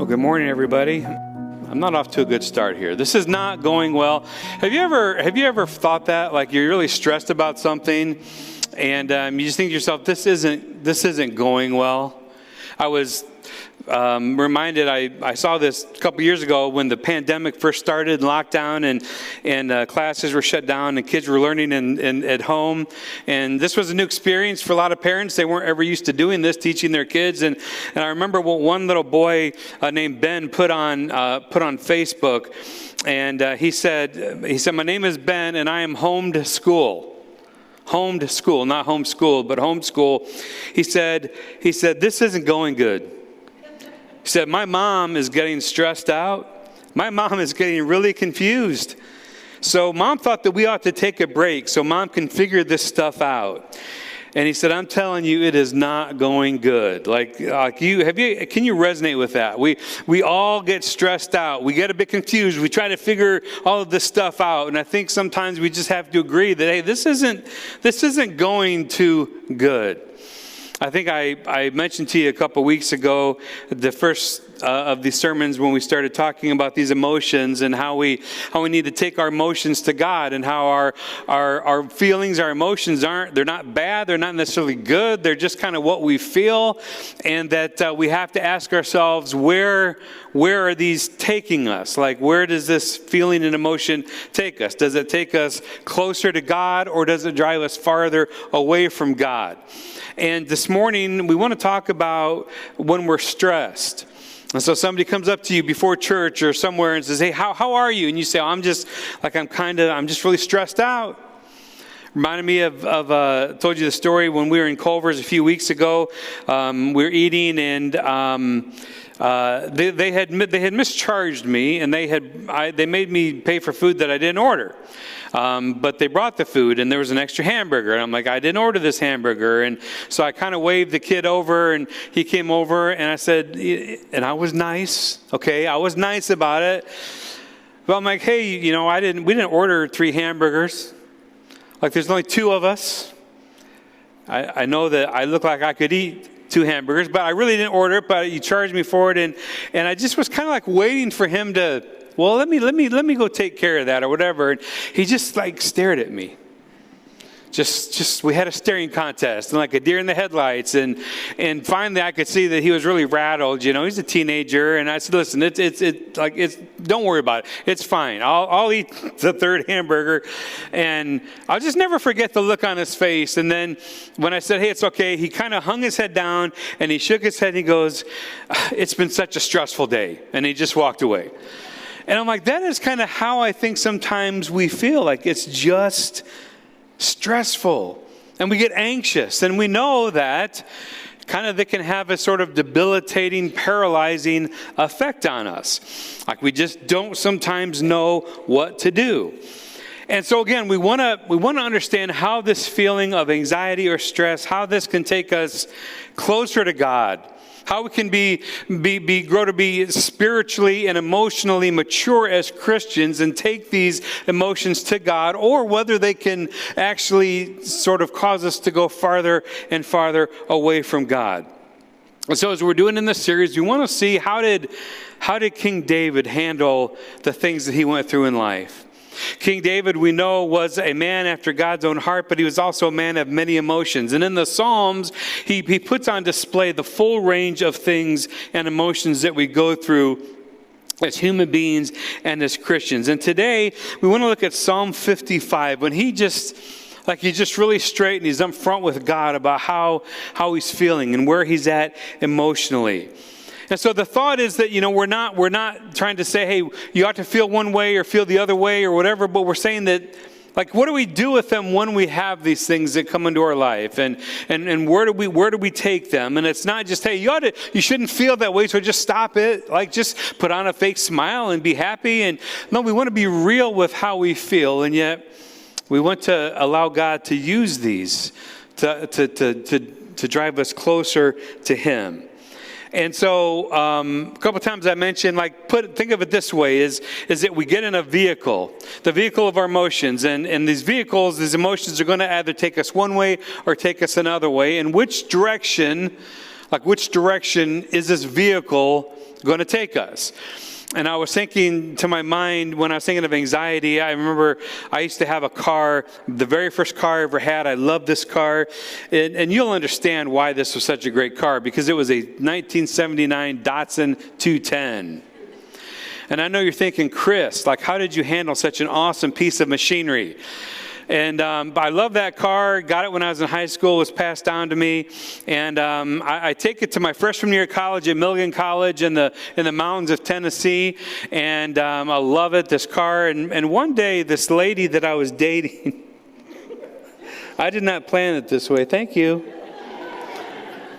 Well, good morning, everybody. I'm not off to a good start here. This is not going well. Have you ever thought that? Like you're really stressed about something, and you just think to yourself, this isn't going well. I was reminded, I saw this a couple years ago when the pandemic first started, lockdown, and classes were shut down, and kids were learning at home. And this was a new experience for a lot of parents. They weren't ever used to doing this, teaching their kids. And I remember what one little boy named Ben put on Facebook, and he said, "My name is Ben, and I am home to school." Home to school, not homeschooled, but homeschool. He said, "This isn't going good." He said, "My mom is getting stressed out. My mom is getting really confused. So mom thought that we ought to take a break so mom can figure this stuff out." And he said, "I'm telling you, it is not going good." Can you resonate with that? We all get stressed out. We get a bit confused. We try to figure all of this stuff out. And I think sometimes we just have to agree that, hey, this isn't going too good. I think I mentioned to you a couple weeks ago the first of these sermons when we started talking about these emotions and how we need to take our emotions to God, and how our feelings, our emotions they're not bad, they're not necessarily good, they're just kind of what we feel, and that we have to ask ourselves, where are these taking us? Like, where does this feeling and emotion take us? Does it take us closer to God, or does it drive us farther away from God? And this morning, we want to talk about when we're stressed. And so somebody comes up to you before church or somewhere and says, "Hey, how are you?" And you say, "I'm just really stressed out." Reminded me of told you the story when we were in Culver's a few weeks ago. We were eating, and they had mischarged me, and they made me pay for food that I didn't order. But they brought the food, and there was an extra hamburger. And I'm like, "I didn't order this hamburger." And so I kind of waved the kid over, and he came over, and I said, and I was nice, okay? I was nice about it. But I'm like, "Hey, we didn't order 3 hamburgers. Like, there's only 2 of us. I know that I look like I could eat 2 hamburgers, but I really didn't order it, but you charged me for it." And I just was kind of like waiting for him to, "Well, let me go take care of that," or whatever. And he just like stared at me. Just we had a staring contest, and like a deer in the headlights. And finally I could see that he was really rattled. He's a teenager. And I said, "Listen, don't worry about it. It's fine. I'll eat the 3rd hamburger." And I'll just never forget the look on his face. And then when I said, "Hey, it's okay," he kind of hung his head down, and he shook his head, and he goes, "It's been such a stressful day." And he just walked away. And I'm like, that is kind of how I think sometimes we feel. Like, it's just stressful, and we get anxious, and we know that that can have a sort of debilitating, paralyzing effect on us. Like, we just don't sometimes know what to do. And so again, we want to understand how this feeling of anxiety or stress, how this can take us closer to God. How we can grow to be spiritually and emotionally mature as Christians and take these emotions to God, or whether they can actually sort of cause us to go farther and farther away from God. And so as we're doing in this series, we want to see how did King David handle the things that he went through in life. King David, we know, was a man after God's own heart, but he was also a man of many emotions. And in the Psalms, he puts on display the full range of things and emotions that we go through as human beings and as Christians. And today, we want to look at Psalm 55, when he's just really straight, and he's up front with God about how he's feeling and where he's at emotionally. And so the thought is that, we're not trying to say, hey, you ought to feel one way or feel the other way or whatever, but we're saying that, like, what do we do with them when we have these things that come into our life, and where do we take them? And it's not just, hey, you shouldn't feel that way, so just stop it. Like, just put on a fake smile and be happy. And no, we want to be real with how we feel, and yet we want to allow God to use these to drive us closer to Him. And so a couple times I mentioned, think of it this way, is that we get in a vehicle, the vehicle of our emotions. And these emotions are going to either take us one way or take us another way. And which direction Like, which direction is this vehicle going to take us? And I was thinking to my mind, when I was thinking of anxiety, I remember I used to have a car, the very first car I ever had. I loved this car. And you'll understand why this was such a great car, because it was a 1979 Datsun 210. And I know you're thinking, Chris, like, how did you handle such an awesome piece of machinery? And I love that car. Got it when I was in high school. It was passed down to me. And I take it to my freshman year of college at Milligan College in the mountains of Tennessee. And I love it, this car. And one day, this lady that I was dating, I did not plan it this way. Thank you.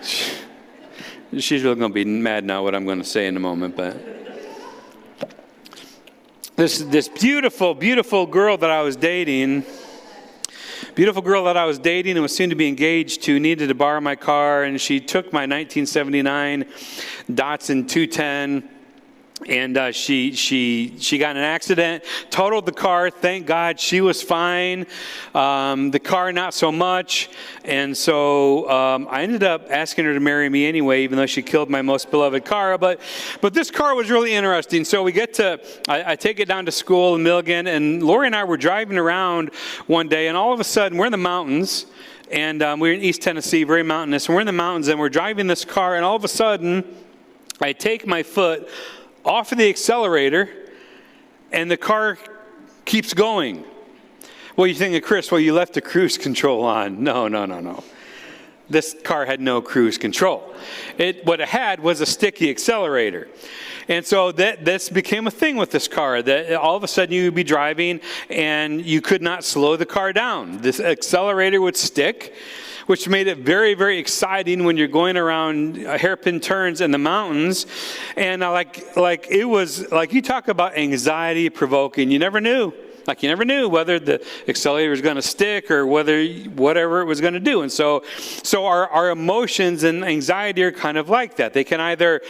She's really going to be mad now what I'm going to say in a moment. But this beautiful, beautiful girl that I was dating... and was soon to be engaged to, needed to borrow my car, and she took my 1979 Datsun 210, and she got in an accident, totaled the car. Thank God she was fine. The car, not so much. And so I ended up asking her to marry me anyway, even though she killed my most beloved car. But this car was really interesting. So we I take it down to school in Milligan, and Lori and I were driving around one day, and all of a sudden we're in the mountains, and we're in East Tennessee, very mountainous. And we're in the mountains, and we're driving this car, and all of a sudden I take my foot off of the accelerator, and the car keeps going. Well, you're thinking, Chris, well, you left the cruise control on. No. This car had no cruise control. What it had was a sticky accelerator. And so this became a thing with this car, that all of a sudden you would be driving and you could not slow the car down. This accelerator would stick, which made it very, very exciting when you're going around hairpin turns in the mountains. And it was like, you talk about anxiety provoking. You never knew. You never knew whether the accelerator was going to stick or whatever it was going to do. And so our emotions and anxiety are kind of like that. They can either,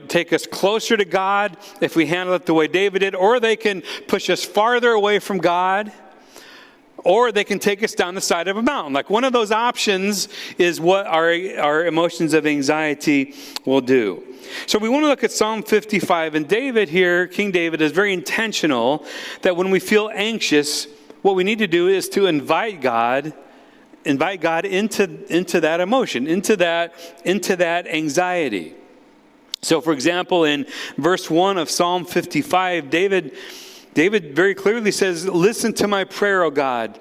take us closer to God if we handle it the way David did, or they can push us farther away from God, or they can take us down the side of a mountain. Like, one of those options is what our emotions of anxiety will do. So we want to look at Psalm 55. And David here, King David, is very intentional that when we feel anxious, what we need to do is to invite God into that emotion, into that anxiety. So, for example, in verse 1 of Psalm 55, David very clearly says, "Listen to my prayer, O God."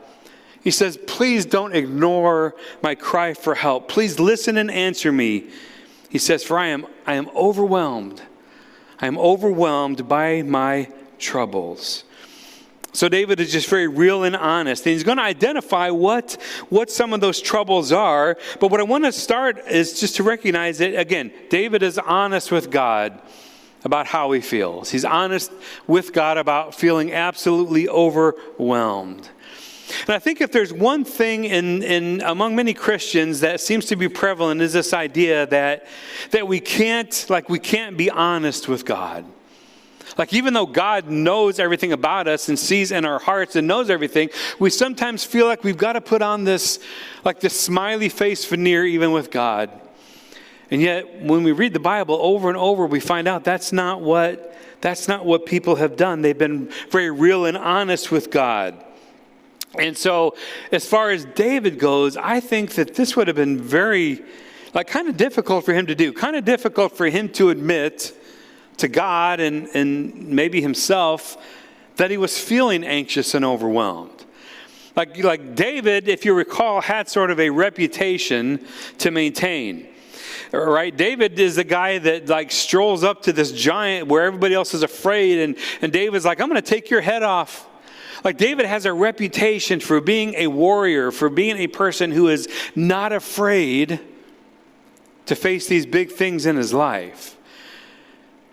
He says, "Please don't ignore my cry for help. Please listen and answer me." He says, "For I am overwhelmed. I am overwhelmed by my troubles." So David is just very real and honest. And he's going to identify what some of those troubles are. But what I want to start is just to recognize that, again, David is honest with God about how he feels. He's honest with God about feeling absolutely overwhelmed. And I think if there's one thing in among many Christians that seems to be prevalent, is this idea that we can't be honest with God. Like, even though God knows everything about us and sees in our hearts and knows everything, we sometimes feel like we've got to put on this smiley face veneer even with God. And yet, when we read the Bible over and over, we find out that's not what people have done. They've been very real and honest with God. And so, as far as David goes, I think that this would have been very, kind of difficult for him to do. Kind of difficult for him to admit to God and maybe himself that he was feeling anxious and overwhelmed. Like David, if you recall, had sort of a reputation to maintain. Right? David is the guy that strolls up to this giant where everybody else is afraid, and David's like, "I'm going to take your head off." David has a reputation for being a warrior, for being a person who is not afraid to face these big things in his life.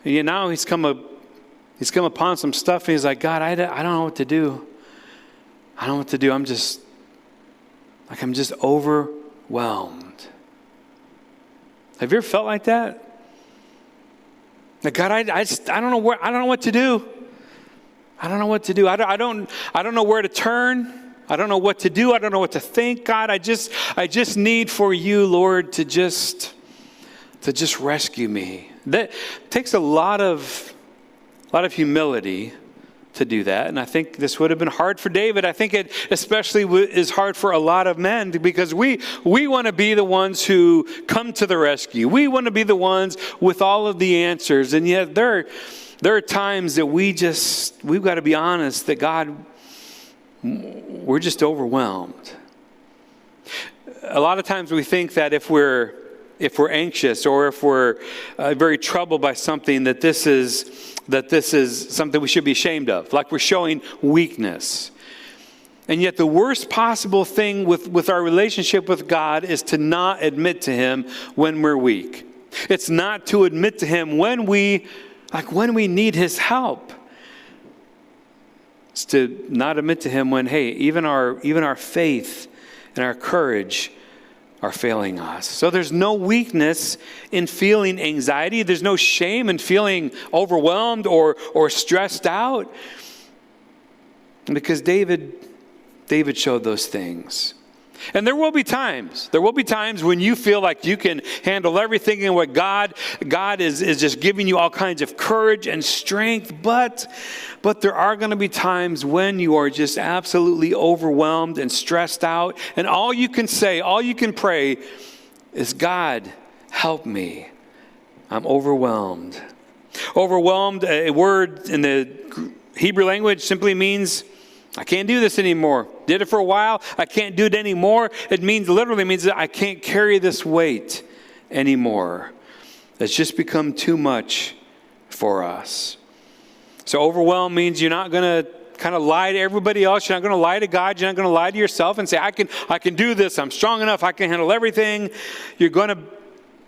And now he's come upon some stuff, and he's like, "God, I don't know what to do. I don't know what to do. I'm just overwhelmed." Have you ever felt like that? God, I don't know what to do. I don't know what to do. I don't know where to turn. I don't know what to do. I don't know what to think. God, I just need for you, Lord, to just to just rescue me. That takes a lot of humility to do that. And I think this would have been hard for David. I think it especially is hard for a lot of men, because we want to be the ones who come to the rescue. We want to be the ones with all of the answers. And yet there are times that we've got to be honest that God, we're just overwhelmed. A lot of times we think that if we're anxious or if we're very troubled by something, that this is something we should be ashamed of, like we're showing weakness. And yet the worst possible thing with our relationship with God is to not admit to Him when we're weak. It's not to admit to Him when we need His help. It's to not admit to Him when, hey, even our faith and our courage are failing us. So there's no weakness in feeling anxiety. There's no shame in feeling overwhelmed or stressed out. Because David showed those things. And there will be times when you feel like you can handle everything, and what God is just giving you all kinds of courage and strength. But there are going to be times when you are just absolutely overwhelmed and stressed out. And all you can say, all you can pray is, God, help me. I'm overwhelmed. Overwhelmed, a word in the Hebrew language, simply means, I can't do this anymore. Did it for a while. I can't do it anymore. It literally means that I can't carry this weight anymore. It's just become too much for us. So overwhelmed means you're not going to kind of lie to everybody else. You're not going to lie to God. You're not going to lie to yourself and say, I can do this. I'm strong enough. I can handle everything. You're going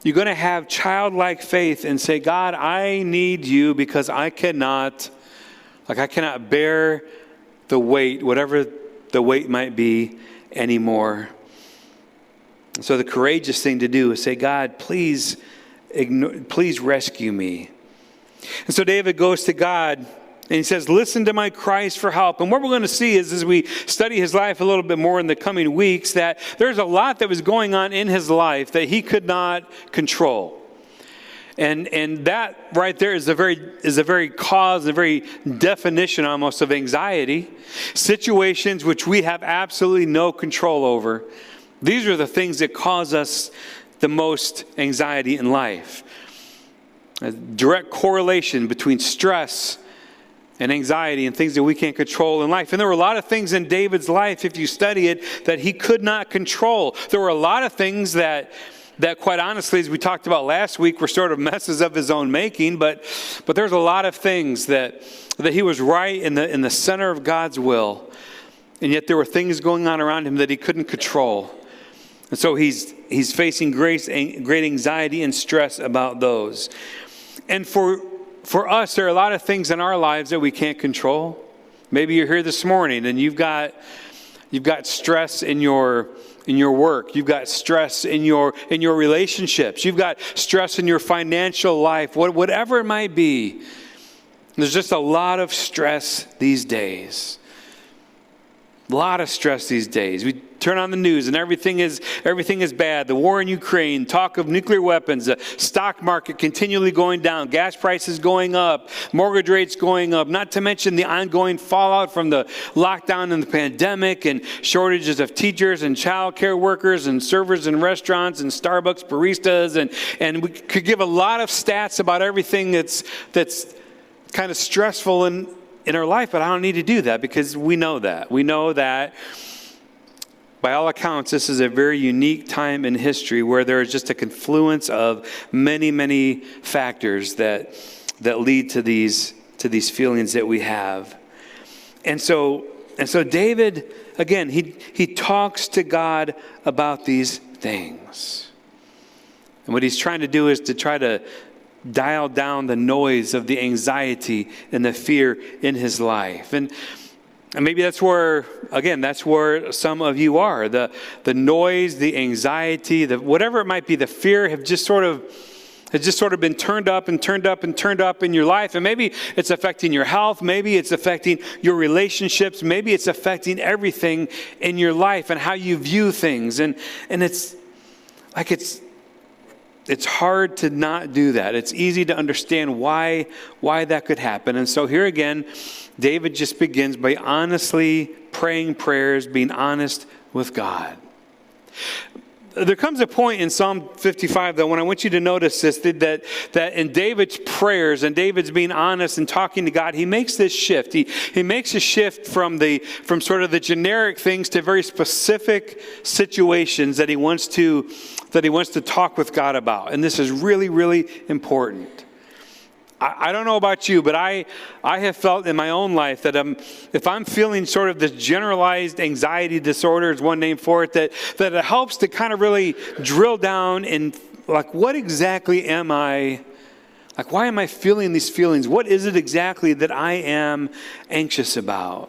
to have childlike faith and say, God, I need you, because I cannot bear the weight, whatever the weight might be, anymore. So the courageous thing to do is say, God, please rescue me. And so David goes to God and he says, listen to my cries for help. And what we're going to see is, as we study his life a little bit more in the coming weeks, that there's a lot that was going on in his life that he could not control. And that right there is a very cause, a very definition almost of anxiety. Situations which we have absolutely no control over. These are the things that cause us the most anxiety in life. A direct correlation between stress and anxiety and things that we can't control in life. And there were a lot of things in David's life, if you study it, that he could not control. There were a lot of things that quite honestly, as we talked about last week, were sort of messes of his own making. But there's a lot of things that he was right in the center of God's will. And yet there were things going on around him that he couldn't control. And so he's facing great anxiety and stress about those. And for us, there are a lot of things in our lives that we can't control. Maybe you're here this morning and you've got stress in your work. You've got stress in your relationships. You've got stress in your financial life. Whatever it might be. There's just a lot of stress these days. A lot of stress these days. We turn on the news and everything is bad. The war in Ukraine, talk of nuclear weapons, the stock market continually going down, gas prices going up, mortgage rates going up, not to mention the ongoing fallout from the lockdown and the pandemic, and shortages of teachers and child care workers and servers in restaurants and Starbucks baristas, and we could give a lot of stats about everything that's kind of stressful in our life, but I don't need to do that, because we know that. We know that by all accounts, this is a very unique time in history where there is just a confluence of many, many factors that lead to these feelings that we have. And so David, again, he talks to God about these things. And what he's trying to do is to try to dial down the noise of the anxiety and the fear in his life. And maybe that's where some of you are. The noise, the anxiety, whatever it might be, the fear has just sort of been turned up and turned up and turned up in your life. And maybe it's affecting your health. Maybe it's affecting your relationships. Maybe it's affecting everything in your life and how you view things. And it's like it's hard to not do that. It's easy to understand why that could happen. And so here again, David just begins by honestly praying prayers, being honest with God. There comes a point in Psalm 55, though, when I want you to notice this, that in David's prayers and David's being honest and talking to God, he makes this shift. He makes a shift from sort of the generic things to very specific situations that he wants to talk with God about. And this is really, really important. I don't know about you, but I have felt in my own life that if I'm feeling sort of this generalized anxiety disorder is one name for it, that it helps to kind of really drill down in like, what exactly am I, like, why am I feeling these feelings? What is it exactly that I am anxious about?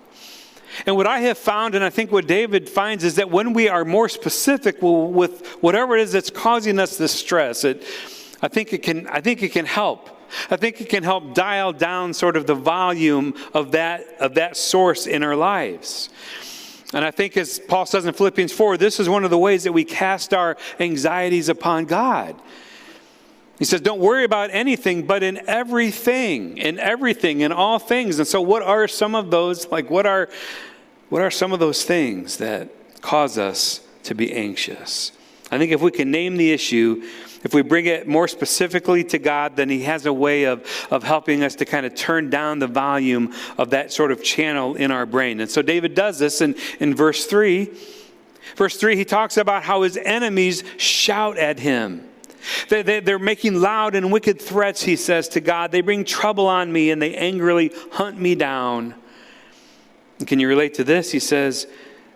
And what I have found, and I think what David finds, is that when we are more specific with whatever it is that's causing us this stress, I think it can help. I think it can help dial down sort of the volume of that source in our lives. And I think, as Paul says in Philippians 4, this is one of the ways that we cast our anxieties upon God. He says, don't worry about anything, but in everything, in all things. And so what are some of those, like what are some of those things that cause us to be anxious? I think if we can name the issue, if we bring it more specifically to God, then he has a way of helping us to kind of turn down the volume of that sort of channel in our brain. And so David does this in verse 3. Verse 3, he talks about how his enemies shout at him. They're making loud and wicked threats, he says, to God. They bring trouble on me and they angrily hunt me down. And can you relate to this? He says,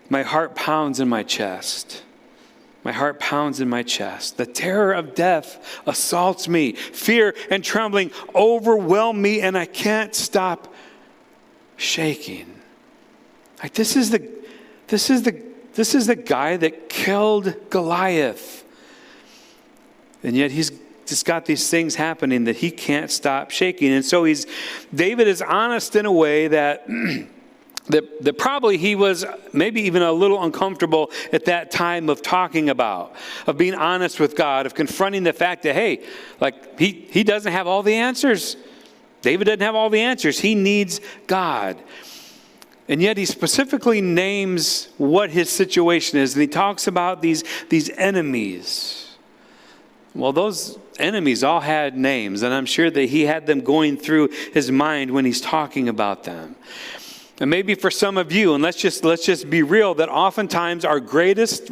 my heart pounds in my chest. My heart pounds in my chest. The terror of death assaults me. Fear and trembling overwhelm me, and I can't stop shaking. Like this is the guy that killed Goliath, and yet he's just got these things happening that he can't stop shaking. And so David is honest in a way that probably he was maybe even a little uncomfortable at that time of talking about, of being honest with God, of confronting the fact that, hey, like he doesn't have all the answers. David doesn't have all the answers. He needs God. And yet he specifically names what his situation is. And he talks about these enemies. Well, those enemies all had names. And I'm sure that he had them going through his mind when he's talking about them. And maybe for some of you, and let's just be real, that oftentimes our greatest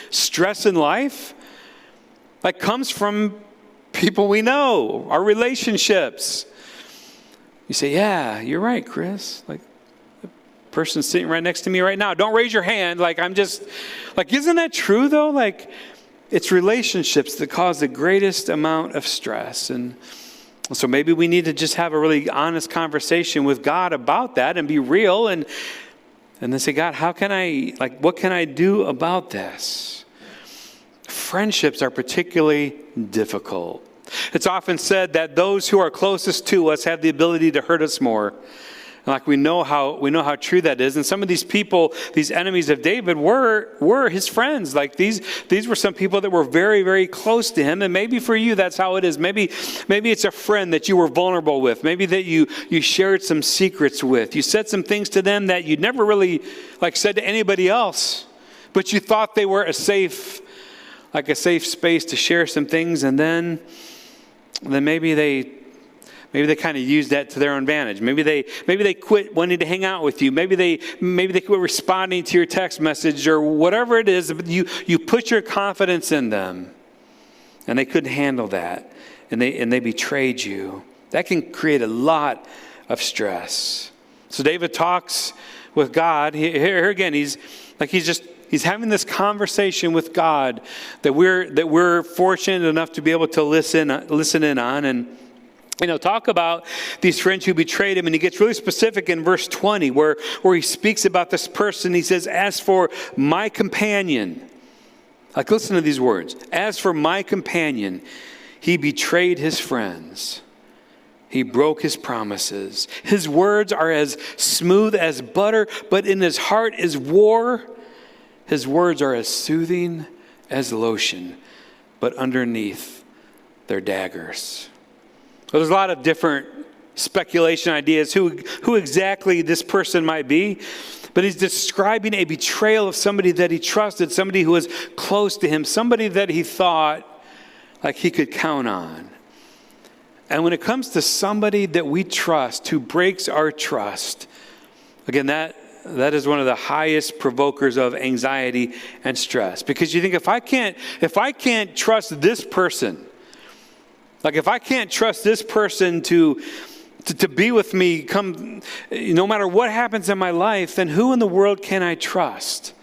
stress in life, like, comes from people we know, our relationships. You say, yeah, you're right, Chris. Like, the person sitting right next to me right now. Don't raise your hand. Like, I'm just, like, isn't that true though? Like, it's relationships that cause the greatest amount of stress. And so maybe we need to just have a really honest conversation with God about that and be real and then say, God, what can I do about this? Friendships are particularly difficult. It's often said that those who are closest to us have the ability to hurt us more. Like we know how true that is. And some of these people, these enemies of David, were his friends. Like these were some people that were very, very close to him. And maybe for you, that's how it is. Maybe it's a friend that you were vulnerable with. Maybe that you shared some secrets with. You said some things to them that you'd never really said to anybody else, but you thought they were a safe space to share some things. And then maybe they kind of use that to their own advantage. Maybe they quit wanting to hang out with you. Maybe they quit responding to your text message or whatever it is. But you put your confidence in them, and they couldn't handle that, and they betrayed you. That can create a lot of stress. So David talks with God. Here again, he's having this conversation with God that we're fortunate enough to be able to listen in on and. Talk about these friends who betrayed him. And he gets really specific in verse 20 where he speaks about this person. He says, as for my companion, listen to these words. As for my companion, he betrayed his friends. He broke his promises. His words are as smooth as butter, but in his heart is war. His words are as soothing as lotion, but underneath, they're daggers. Well, there's a lot of different speculation ideas who exactly this person might be, but he's describing a betrayal of somebody that he trusted, somebody who was close to him, somebody that he thought like he could count on. And when it comes to somebody that we trust, who breaks our trust, again, that is one of the highest provokers of anxiety and stress. Because you think, if I can't trust this person, like if I can't trust this person to be with me, no matter what happens in my life, then who in the world can I trust?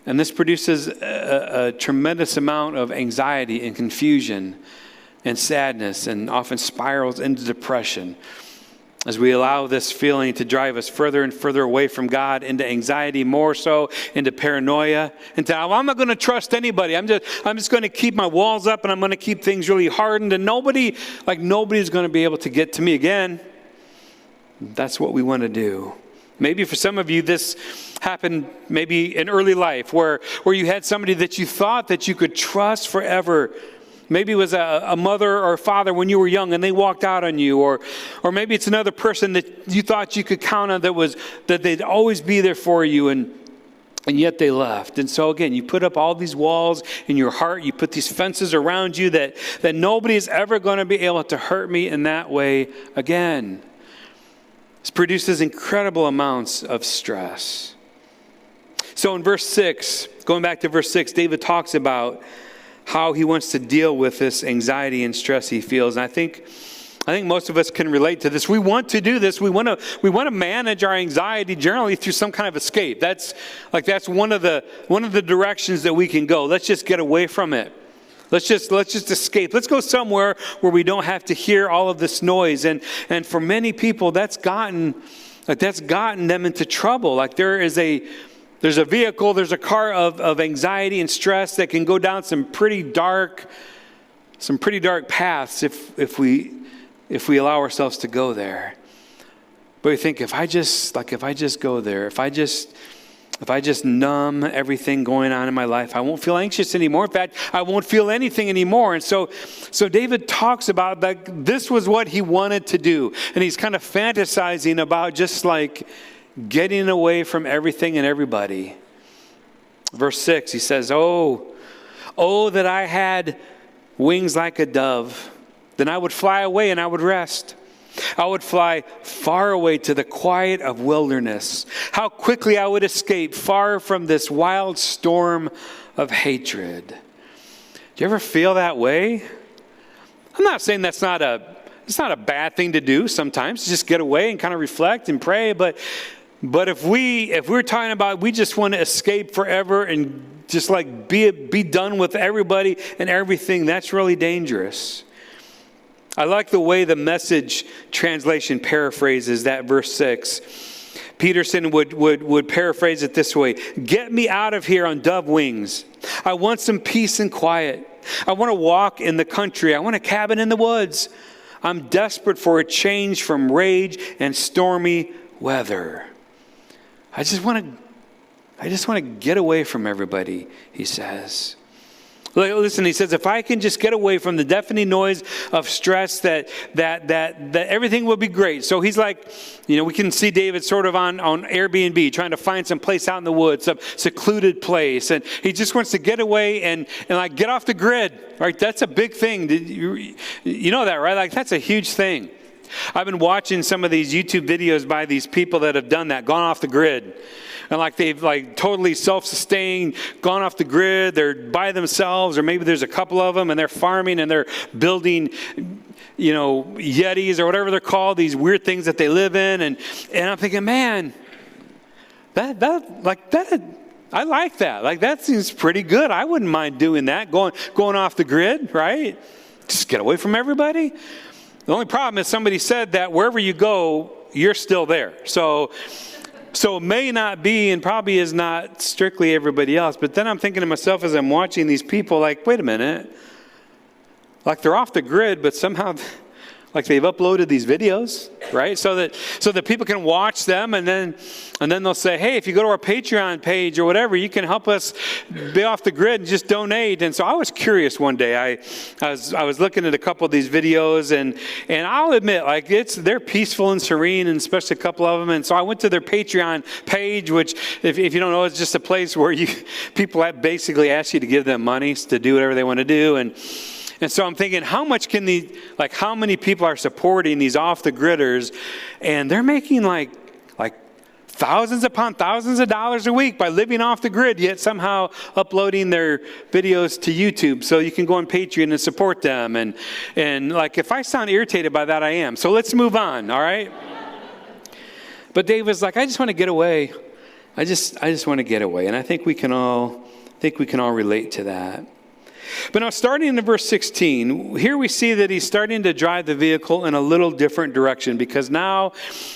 And this produces a tremendous amount of anxiety and confusion and sadness, and often spirals into depression as we allow this feeling to drive us further and further away from God, into anxiety, more so into paranoia, into, I'm not going to trust anybody. I'm just going to keep my walls up, and I'm going to keep things really hardened, and nobody's going to be able to get to me again. That's what we want to do. Maybe for some of you, this happened maybe in early life, where you had somebody that you thought that you could trust forever. Maybe it was a mother or a father when you were young and they walked out on you, or maybe it's another person that you thought you could count on that they'd always be there for you, and yet they left. And so again, you put up all these walls in your heart, you put these fences around you that nobody is ever going to be able to hurt me in that way again. This produces incredible amounts of stress. So in verse 6, going back to verse 6, David talks about how he wants to deal with this anxiety and stress he feels. And I think most of us can relate to this. We want to do this. We want to manage our anxiety generally through some kind of escape. That's one of the directions that we can go. Let's just get away from it. Let's just escape. Let's go somewhere where we don't have to hear all of this noise. And for many people, that's gotten them into trouble. Like there's a vehicle, there's a car of anxiety and stress that can go down some pretty dark paths if we allow ourselves to go there. But we think, if I just go there, if I just numb everything going on in my life, I won't feel anxious anymore. In fact, I won't feel anything anymore. And so David talks about that this was what he wanted to do. And he's kind of fantasizing about just like getting away from everything and everybody. Verse 6, he says, Oh, that I had wings like a dove. Then I would fly away and I would rest. I would fly far away to the quiet of wilderness. How quickly I would escape far from this wild storm of hatred. Do you ever feel that way? I'm not saying it's not a bad thing to do sometimes, just get away and kind of reflect and pray, but if we're talking about we just want to escape forever and just like be done with everybody and everything, that's really dangerous. I like the way the Message translation paraphrases that verse 6. Peterson would paraphrase it this way: get me out of here on dove wings. I want some peace and quiet. I want to walk in the country. I want a cabin in the woods. I'm desperate for a change from rage and stormy weather. I just want to get away from everybody, he says. Listen, he says, if I can just get away from the deafening noise of stress, that everything will be great. So he's like, we can see David sort of on Airbnb, trying to find some place out in the woods, some secluded place. And he just wants to get away and like get off the grid, right? That's a big thing. You know that, right? Like that's a huge thing. I've been watching some of these YouTube videos by these people that have done that, gone off the grid. And like they've like totally self-sustained, gone off the grid, they're by themselves, or maybe there's a couple of them and they're farming and they're building, Yetis or whatever they're called, these weird things that they live in. And I'm thinking, man, that I like that. Like that seems pretty good. I wouldn't mind doing that, going off the grid, right? Just get away from everybody. The only problem is somebody said that wherever you go, you're still there. So it may not be, and probably is not strictly everybody else. But then I'm thinking to myself as I'm watching these people, like, wait a minute. Like they're off the grid, but somehow Like they've uploaded these videos, right? So that people can watch them, and then they'll say, hey, if you go to our Patreon page or whatever, you can help us be off the grid and just donate. And so I was curious one day. I was looking at a couple of these videos, and I'll admit, like they're peaceful and serene, and especially a couple of them. And so I went to their Patreon page, which if you don't know, it's just a place where people basically ask you to give them money to do whatever they want to do. And so I'm thinking, how many people are supporting these off-the-gridders, and they're making like thousands upon thousands of dollars a week by living off the grid, yet somehow uploading their videos to YouTube so you can go on Patreon and support them. And like, if I sound irritated by that, I am. So let's move on, all right? But Dave was like, I just want to get away. I just want to get away. And I think we can all relate to that. But now, starting in verse 16, here we see that he's starting to drive the vehicle in a little different direction, because now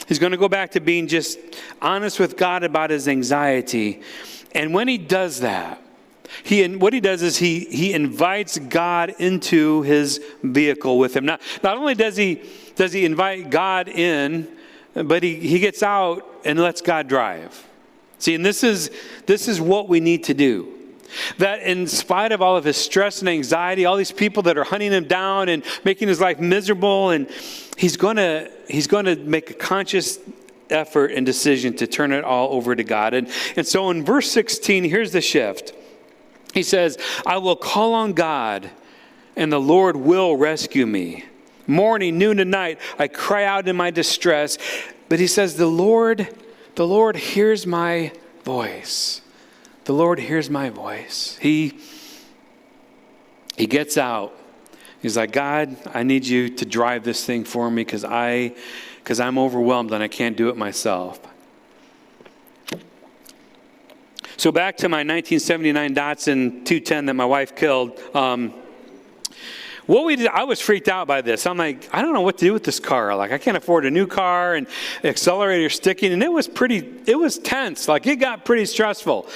he's going to go back to being just honest with God about his anxiety. And when he does that, what he does is he invites God into his vehicle with him. Not only does he invite God in, but he gets out and lets God drive. See, and this is what we need to do. That in spite of all of his stress and anxiety, all these people that are hunting him down and making his life miserable, and he's going to make a conscious effort and decision to turn it all over to God. And so in verse 16, here's the shift. He says, I will call on God, and the Lord will rescue me. Morning, noon, and night, I cry out in my distress. But he says, the Lord hears my voice. The Lord hears my voice. He gets out. He's like, God, I need you to drive this thing for me because I'm overwhelmed and I can't do it myself. So back to my 1979 Datsun 210 that my wife killed. What we did, I was freaked out by this. I'm like, I don't know what to do with this car. Like, I can't afford a new car, and accelerator sticking, and it was tense. Like, it got pretty stressful.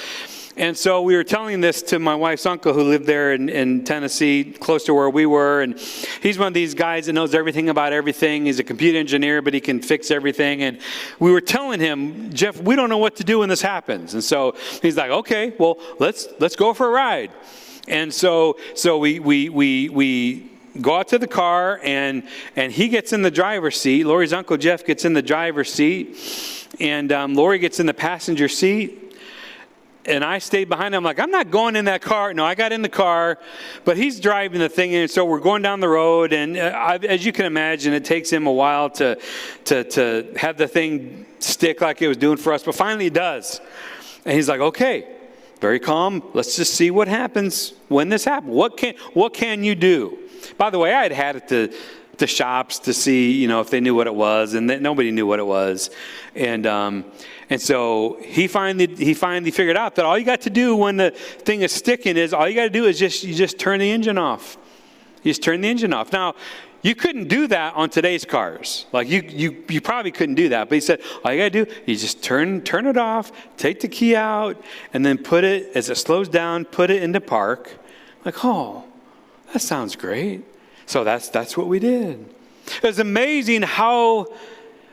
And so we were telling this to my wife's uncle who lived there in Tennessee, close to where we were. And he's one of these guys that knows everything about everything. He's a computer engineer, but he can fix everything. And we were telling him, Jeff, we don't know what to do when this happens. And so he's like, okay, well, let's go for a ride. And so we go out to the car, and he gets in the driver's seat. Lori's uncle Jeff gets in the driver's seat, and Lori gets in the passenger seat. And I stayed behind him. I'm like, I'm not going in that car. No, I got in the car, but he's driving the thing. And so we're going down the road. And as you can imagine, it takes him a while to have the thing stick like it was doing for us. But finally it does. And he's like, okay, very calm. Let's just see what happens when this happens. What can you do? By the way, I had it to shops to see, if they knew what it was. And nobody knew what it was. And so he finally figured out that all you got to do when the thing is sticking is you just turn the engine off. You just turn the engine off. Now, you couldn't do that on today's cars. Like you probably couldn't do that. But he said, all you got to do, you just turn it off, take the key out, and then put it, as it slows down, put it into park. Like, oh, that sounds great. So that's what we did. It was amazing how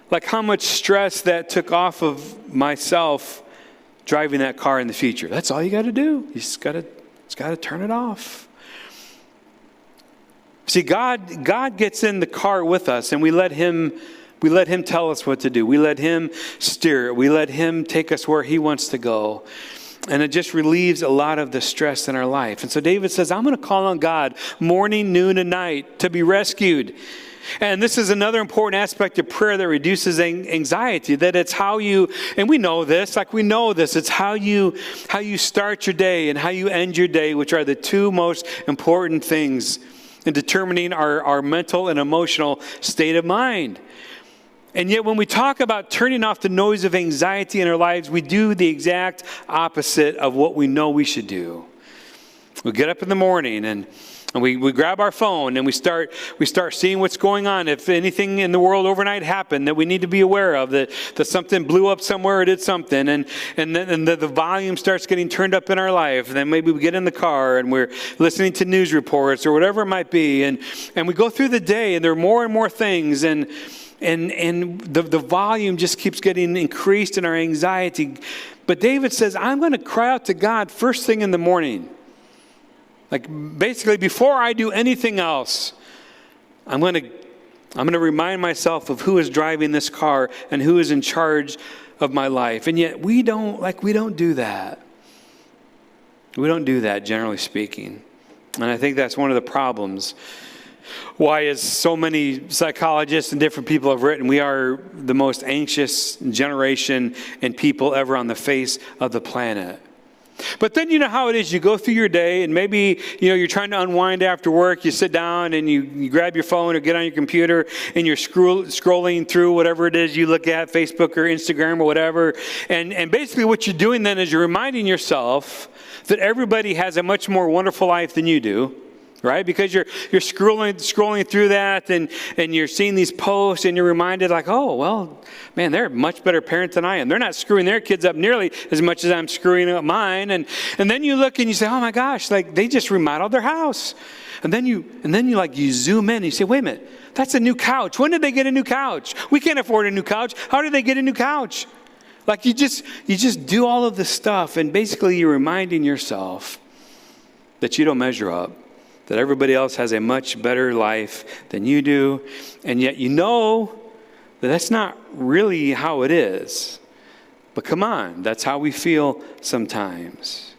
much stress that took off of myself driving that car in the future. That's all you got to do. You just got to turn it off. See, God gets in the car with us, and we let him tell us what to do. We let him steer it. We let him take us where he wants to go. And it just relieves a lot of the stress in our life. And so David says, I'm going to call on God morning, noon, and night to be rescued. And this is another important aspect of prayer that reduces anxiety, that it's how you, and we know this, it's how you start your day and how you end your day, which are the two most important things in determining our mental and emotional state of mind. And yet when we talk about turning off the noise of anxiety in our lives, we do the exact opposite of what we know we should do. We get up in the morning and we grab our phone and we start seeing what's going on. If anything in the world overnight happened that we need to be aware of, that something blew up somewhere or did something, and then the volume starts getting turned up in our life. Then maybe we get in the car and we're listening to news reports or whatever it might be, and we go through the day and there are more and more things, and the volume just keeps getting increased in our anxiety. But David says, I'm going to cry out to God first thing in the morning. Like basically before I do anything else, I'm going to remind myself of who is driving this car and who is in charge of my life. And yet we don't do that. We don't do that, generally speaking. And I think that's one of the problems. Why, as so many psychologists and different people have written, we are the most anxious generation and people ever on the face of the planet. But then you know how it is. You go through your day and maybe, you're trying to unwind after work. You sit down and you grab your phone or get on your computer and you're scrolling through whatever it is you look at, Facebook or Instagram or whatever. And basically what you're doing then is you're reminding yourself that everybody has a much more wonderful life than you do. Right? Because you're scrolling through that and you're seeing these posts and you're reminded like, oh, well, man, they're a much better parent than I am. They're not screwing their kids up nearly as much as I'm screwing up mine. And then you look and you say, oh my gosh, like they just remodeled their house. And then you zoom in and you say, wait a minute, that's a new couch. When did they get a new couch? We can't afford a new couch. How did they get a new couch? Like you just do all of this stuff, and basically you're reminding yourself that you don't measure up. That everybody else has a much better life than you do, and yet you know that that's not really how it is. But come on, that's how we feel sometimes.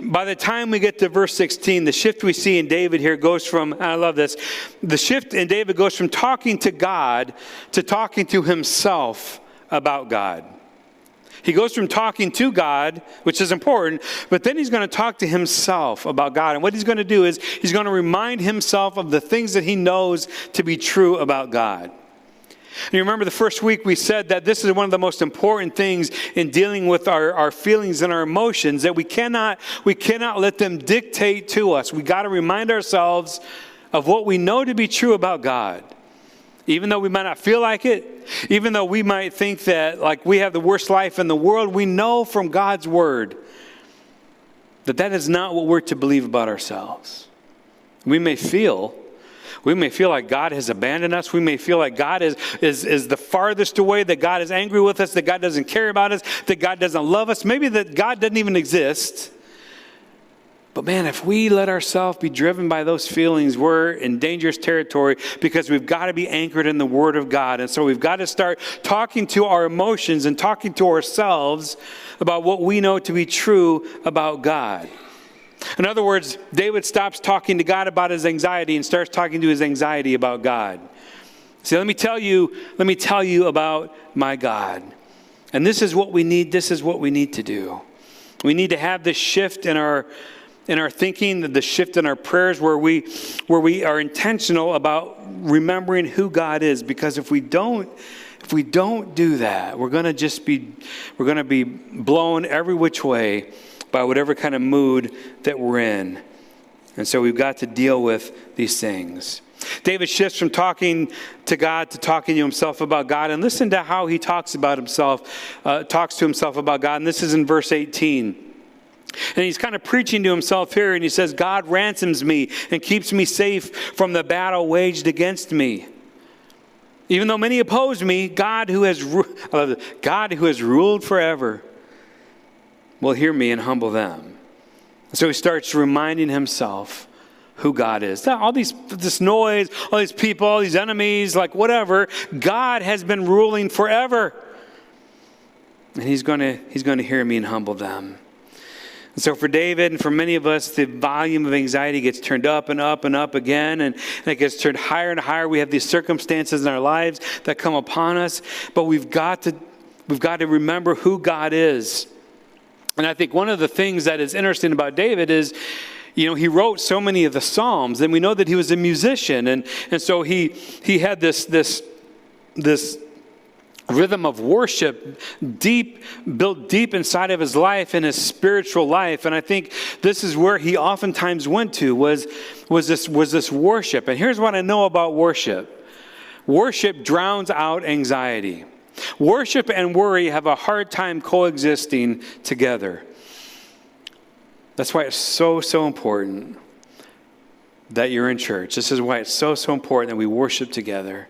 By the time we get to verse 16, the shift we see in David here goes from, I love this, the shift in David goes from talking to God to talking to himself about God. He goes from talking to God, which is important, but then he's going to talk to himself about God. And what he's going to do is he's going to remind himself of the things that he knows to be true about God. And you remember the first week we said that this is one of the most important things in dealing with our feelings and our emotions, that we cannot let them dictate to us. We got to remind ourselves of what we know to be true about God. Even though we might not feel like it, even though we might think that like we have the worst life in the world, we know from God's word that is not what we're to believe about ourselves. We may feel like God has abandoned us. We may feel like God is the farthest away, that God is angry with us, that God doesn't care about us, that God doesn't love us, maybe that God doesn't even exist. But man, if we let ourselves be driven by those feelings, we're in dangerous territory, because we've got to be anchored in the Word of God. And so we've got to start talking to our emotions and talking to ourselves about what we know to be true about God. In other words, David stops talking to God about his anxiety and starts talking to his anxiety about God. See, let me tell you about my God. And this is what we need to do. We need to have this shift in our thinking, the shift in our prayers, where we are intentional about remembering who God is. Because if we don't do that, we're going to be blown every which way by whatever kind of mood that we're in. And so we've got to deal with these things. David shifts from talking to God to talking to himself about God. And listen to how he talks to himself about God. And this is in verse 18. And he's kind of preaching to himself here, and he says, God ransoms me and keeps me safe from the battle waged against me. Even though many oppose me, God who has ruled forever will hear me and humble them. So he starts reminding himself who God is. All this noise, all these people, all these enemies, like whatever, God has been ruling forever. And he's going to hear me and humble them. And so for David and for many of us, the volume of anxiety gets turned up and up and up again, and it gets turned higher and higher. We have these circumstances in our lives that come upon us, but we've got to remember who God is. And I think one of the things that is interesting about David is, he wrote so many of the Psalms, and we know that he was a musician, and so he had this rhythm of worship built deep inside of his life and his spiritual life. And I think this is where he oftentimes went to, was this worship. And here's what I know about worship. Worship drowns out anxiety. Worship and worry have a hard time coexisting together. That's why it's so important that you're in church. This is why it's so important that we worship together.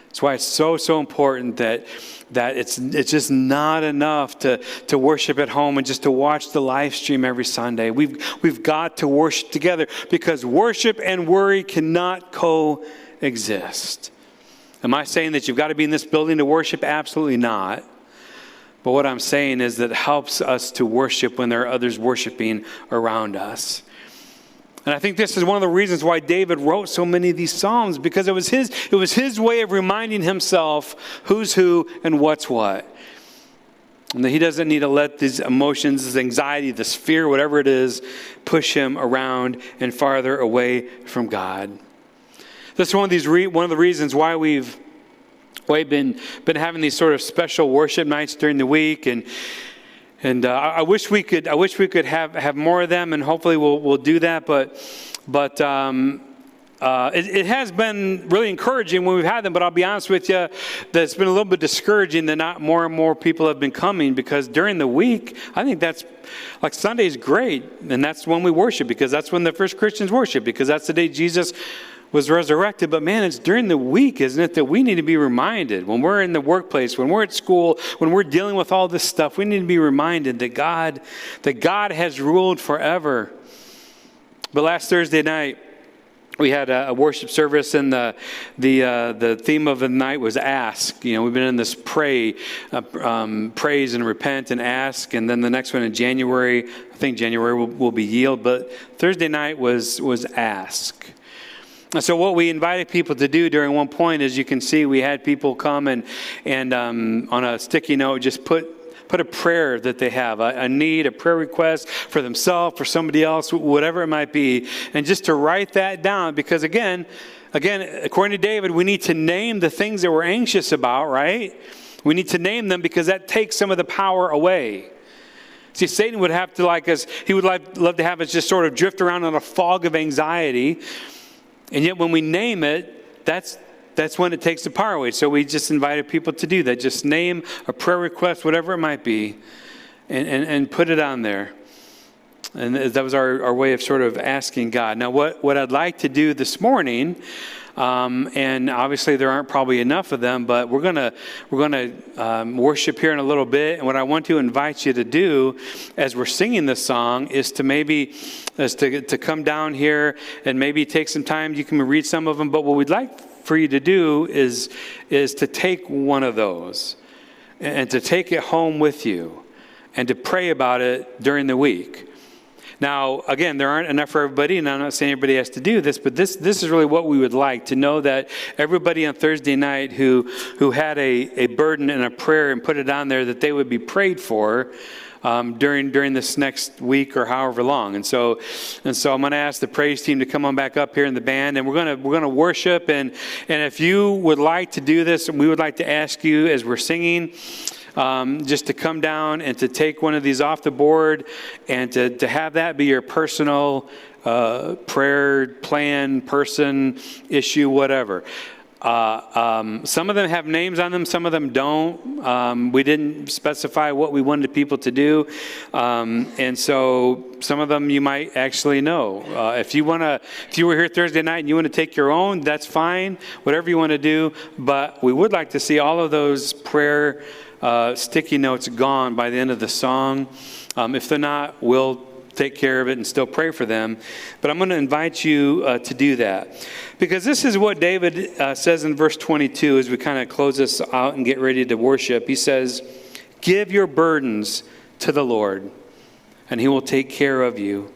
That's why it's so important that it's just not enough to worship at home and just to watch the live stream every Sunday. We've got to worship together, because worship and worry cannot coexist. Am I saying that you've got to be in this building to worship? Absolutely not. But what I'm saying is that it helps us to worship when there are others worshiping around us. And I think this is one of the reasons why David wrote so many of these psalms, because it was his way of reminding himself who's who and what's what. And that he doesn't need to let these emotions, this anxiety, this fear, whatever it is, push him around and farther away from God. This is one of the reasons why we've been having these sort of special worship nights during the week, and I wish we could have more of them, and hopefully we'll do that. But it has been really encouraging when we've had them. But I'll be honest with you, that it's been a little bit discouraging that not more and more people have been coming, because during the week, I think that's like Sunday's great, and that's when we worship, because that's when the first Christians worship, because that's the day Jesus was resurrected. But man, it's during the week, isn't it, that we need to be reminded, when we're in the workplace, when we're at school, when we're dealing with all this stuff, we need to be reminded that God has ruled forever. But last Thursday night, we had a worship service, and the theme of the night was ask. You know, we've been in this praise and repent and ask, and then the next one in January, I think January will be yield, but Thursday night was ask. So what we invited people to do during one point, as you can see, we had people come and on a sticky note just put a prayer that they have, a need, a prayer request for themselves, for somebody else, whatever it might be, and just to write that down, because again, according to David, we need to name the things that we're anxious about, right? We need to name them, because that takes some of the power away. See, Satan would have to he would love to have us just sort of drift around in a fog of anxiety. And yet when we name it, that's when it takes the power away. So we just invited people to do that. Just name a prayer request, whatever it might be, and put it on there. And that was our way of sort of asking God. Now, what I'd like to do this morning, and obviously there aren't probably enough of them, but we're gonna worship here in a little bit. And what I want to invite you to do as we're singing this song is to come down here and maybe take some time. You can read some of them, but what we'd like for you to do is to take one of those and to take it home with you and to pray about it during the week. Now, again, there aren't enough for everybody, and I'm not saying everybody has to do this, but this is really what we would like, to know that everybody on Thursday night who had a burden and a prayer and put it on there, that they would be prayed for during this next week or however long. And so I'm going to ask the praise team to come on back up here in the band, and we're going to worship. And if you would like to do this, we would like to ask you as we're singing, just to come down and to take one of these off the board and to have that be your personal prayer plan, person, issue, whatever. Some of them have names on them, some of them don't. We didn't specify what we wanted people to do. And so some of them you might actually know. If you were here Thursday night and you want to take your own, that's fine, whatever you want to do. But we would like to see all of those prayer sticky notes gone by the end of the song. If they're not, we'll take care of it and still pray for them. But I'm going to invite you to do that. Because this is what David says in verse 22 as we kind of close this out and get ready to worship. He says, "Give your burdens to the Lord, and he will take care of you.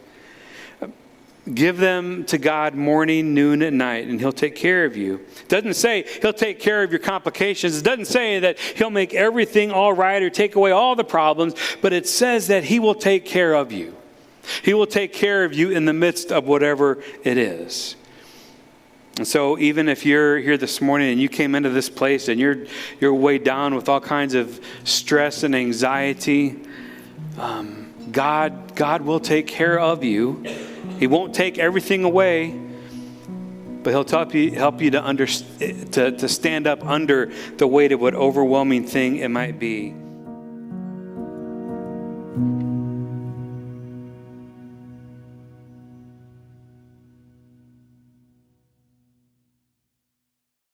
Give them to God morning, noon, and night, and he'll take care of you." It doesn't say he'll take care of your complications. It doesn't say that he'll make everything all right or take away all the problems, but it says that he will take care of you. He will take care of you in the midst of whatever it is. And so even if you're here this morning and you came into this place and you're weighed down with all kinds of stress and anxiety, God will take care of you. He won't take everything away, but He'll help you to stand up under the weight of what overwhelming thing it might be.